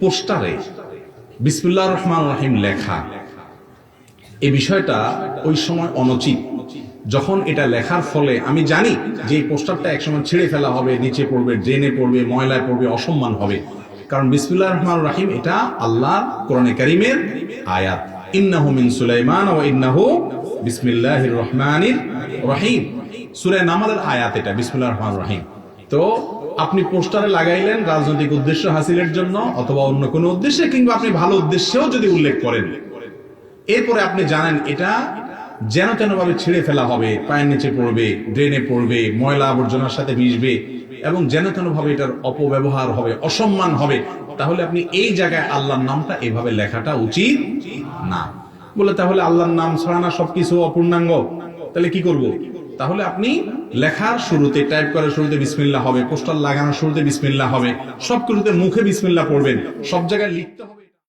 পোস্টারে বিসমিল্লাহির রহমানির রহিম লেখা, এই বিষয়টা ওই সময় অনুচিত। যখন এটা লেখার ফলে আমি জানি যে এই পোস্টারটা একসময় ছিঁড়ে ফেলা হবে, নিচে পড়বে, ড্রেনে পড়বে, ময়লায় পড়বে, অসম্মান হবে। কারণ বিসমিল্লাহির রহমানির রহিম এটা আল্লাহর কোরআনে কারীমের আয়াত, ইন্নাহু মিন সুলাইমান ওয়া ইন্নাহু বিসমিল্লাহির রহমানির রহিম, সূরা নামলের আয়াত এটা, বিসমিল্লাহির রহমানির রহিম। তো আপনি পোস্টারে লাগাইলেন রাজনৈতিক উদ্দেশ্য হাসিলের জন্য অথবা অন্য কোনো উদ্দেশ্যে, কিংবা আপনি ভালো উদ্দেশ্যেও যদি উল্লেখ করেন, এরপরে আপনি জানেন এটা যেন তেন ভাবে ছিঁড়ে ফেলা হবে, পায়ের নিচে পড়বে, ড্রেনে পড়বে, ময়লা আবর্জনার সাথে মিশবে এবং যেন তেন ভাবে এটার অপব্যবহার হবে, অসম্মান হবে, তাহলে আপনি এই জায়গায় আল্লাহর নামটা এভাবে লেখাটা উচিত না। বলে তাহলে আল্লাহর নাম ছাড়া না সবকিছু অপূর্ণাঙ্গ, তাহলে কি করব? তাহলে আপনি লেখার শুরুতে, টাইপ করার শুরুতে বিসমিল্লাহ হবে, পোস্টার লাগানোর শুরুতে বিসমিল্লাহ হবে, সব কিছুতে মুখে বিসমিল্লাহ পড়বেন, সব জায়গায় লিখতে হবে।